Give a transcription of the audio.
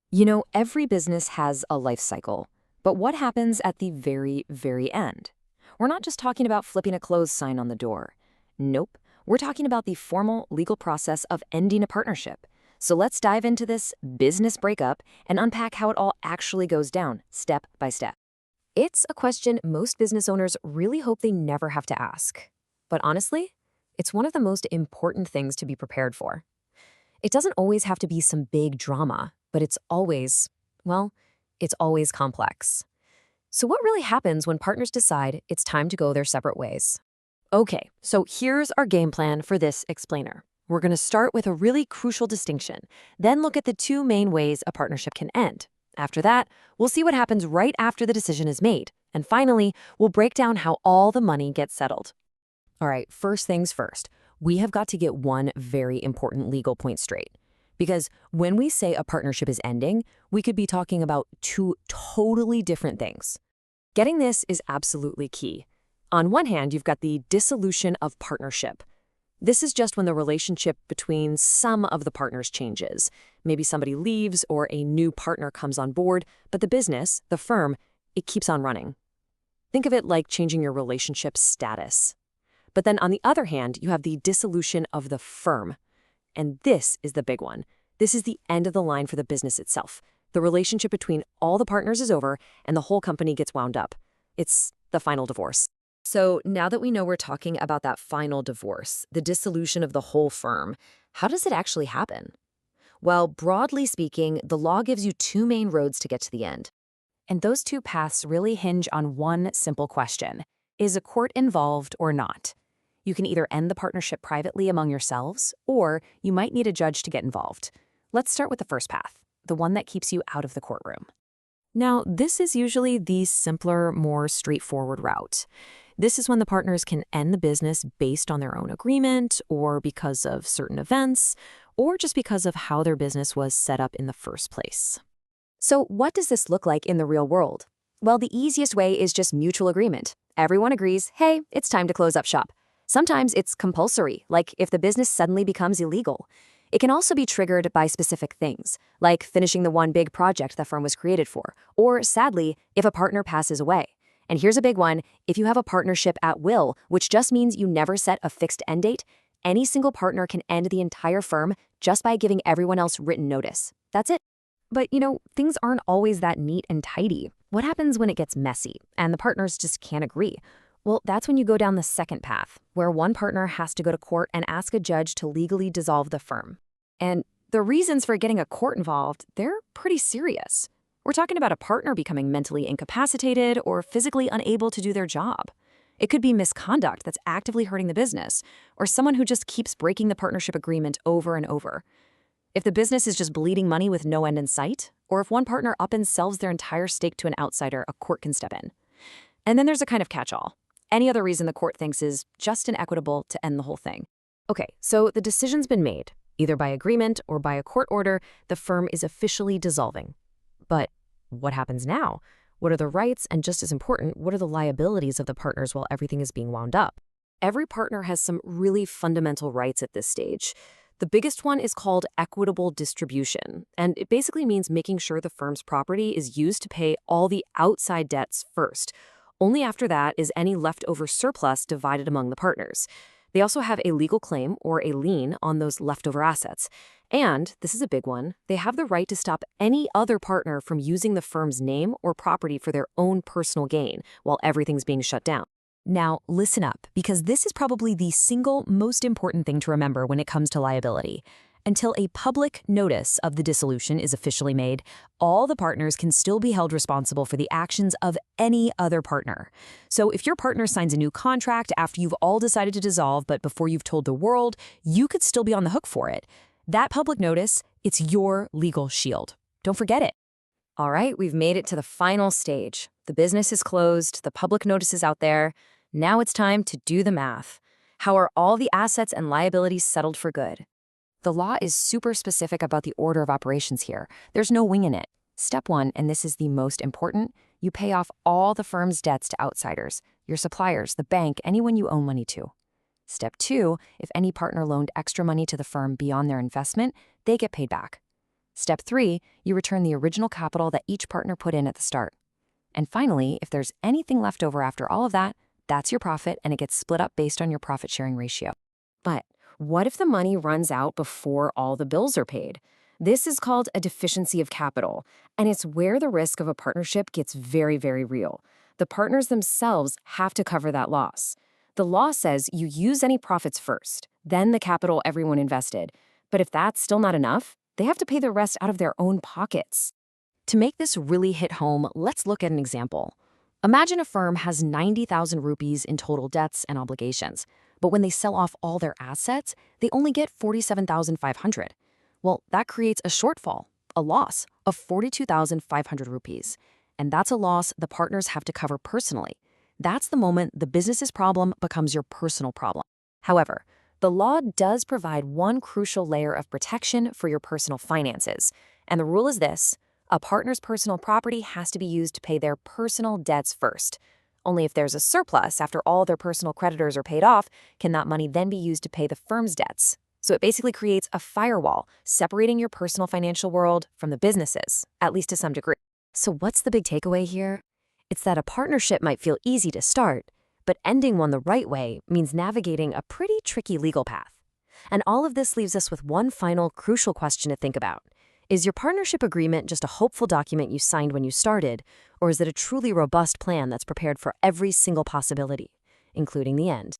You know, every business has a life cycle, but what happens at the very, very end? We're not just talking about flipping a close sign on the door. Nope, we're talking about the formal legal process of ending a partnership. So let's dive into this business breakup and unpack how it all actually goes down, step by step. It's a question most business owners really hope they never have to ask. But honestly, it's one of the most important things to be prepared for. It doesn't always have to be some big drama, but it's always complex. So what really happens when partners decide it's time to go their separate ways? Okay, so here's our game plan for this explainer. We're going to start with a really crucial distinction, then look at the two main ways a partnership can end. After that, we'll see what happens right after the decision is made. And finally, we'll break down how all the money gets settled. All right, first things first, we have got to get one very important legal point straight. Because when we say a partnership is ending, we could be talking about two totally different things. Getting this is absolutely key. On one hand, you've got the dissolution of partnership. This is just when the relationship between some of the partners changes. Maybe somebody leaves or a new partner comes on board, but the business, the firm, it keeps on running. Think of it like changing your relationship status. But then on the other hand, you have the dissolution of the firm. And this is the big one. This is the end of the line for the business itself. The relationship between all the partners is over and the whole company gets wound up. It's the final divorce. So now that we know we're talking about that final divorce, the dissolution of the whole firm, how does it actually happen? Well, broadly speaking, the law gives you two main roads to get to the end. And those two paths really hinge on one simple question. Is a court involved or not? You can either end the partnership privately among yourselves, or you might need a judge to get involved. Let's start with the first path, the one that keeps you out of the courtroom. Now, this is usually the simpler, more straightforward route. This is when the partners can end the business based on their own agreement, or because of certain events, or just because of how their business was set up in the first place. So what does this look like in the real world? Well, the easiest way is just mutual agreement. Everyone agrees, hey, it's time to close up shop. Sometimes it's compulsory, like if the business suddenly becomes illegal. It can also be triggered by specific things, like finishing the one big project the firm was created for, or sadly, if a partner passes away. And here's a big one, if you have a partnership at will, which just means you never set a fixed end date, any single partner can end the entire firm just by giving everyone else written notice. That's it. But things aren't always that neat and tidy. What happens when it gets messy and the partners just can't agree? Well, that's when you go down the second path, where one partner has to go to court and ask a judge to legally dissolve the firm. And the reasons for getting a court involved, they're pretty serious. We're talking about a partner becoming mentally incapacitated or physically unable to do their job. It could be misconduct that's actively hurting the business, or someone who just keeps breaking the partnership agreement over and over. If the business is just bleeding money with no end in sight, or if one partner up and sells their entire stake to an outsider, a court can step in. And then there's a kind of catch-all. Any other reason the court thinks is just inequitable to end the whole thing. Okay, so the decision's been made. Either by agreement or by a court order, the firm is officially dissolving. But what happens now? What are the rights, and just as important, what are the liabilities of the partners while everything is being wound up? Every partner has some really fundamental rights at this stage. The biggest one is called equitable distribution, and it basically means making sure the firm's property is used to pay all the outside debts first. Only after that is any leftover surplus divided among the partners. They also have a legal claim or a lien on those leftover assets. And, this is a big one, they have the right to stop any other partner from using the firm's name or property for their own personal gain while everything's being shut down. Now, listen up, because this is probably the single most important thing to remember when it comes to liability. Until a public notice of the dissolution is officially made, all the partners can still be held responsible for the actions of any other partner. So if your partner signs a new contract after you've all decided to dissolve, but before you've told the world, you could still be on the hook for it. That public notice, it's your legal shield. Don't forget it. All right, we've made it to the final stage. The business is closed, the public notice is out there. Now it's time to do the math. How are all the assets and liabilities settled for good? The law is super specific about the order of operations here. There's no wing in it. Step 1, and this is the most important, you pay off all the firm's debts to outsiders, your suppliers, the bank, anyone you owe money to. Step 2, if any partner loaned extra money to the firm beyond their investment, they get paid back. Step 3, you return the original capital that each partner put in at the start. And finally, if there's anything left over after all of that, that's your profit and it gets split up based on your profit-sharing ratio. But what if the money runs out before all the bills are paid? This is called a deficiency of capital, and it's where the risk of a partnership gets very, very real. The partners themselves have to cover that loss. The law says you use any profits first, then the capital everyone invested. But if that's still not enough, they have to pay the rest out of their own pockets. To make this really hit home, let's look at an example. Imagine a firm has 90,000 rupees in total debts and obligations, but when they sell off all their assets, they only get 47,500. Well, that creates a shortfall, a loss of 42,500 rupees. And that's a loss the partners have to cover personally. That's the moment the business's problem becomes your personal problem. However, the law does provide one crucial layer of protection for your personal finances. And the rule is this: a partner's personal property has to be used to pay their personal debts first. Only if there's a surplus after all their personal creditors are paid off can that money then be used to pay the firm's debts. So it basically creates a firewall separating your personal financial world from the business's, at least to some degree. So what's the big takeaway here? It's that a partnership might feel easy to start, but ending one the right way means navigating a pretty tricky legal path. And all of this leaves us with one final crucial question to think about. Is your partnership agreement just a hopeful document you signed when you started, or is it a truly robust plan that's prepared for every single possibility, including the end?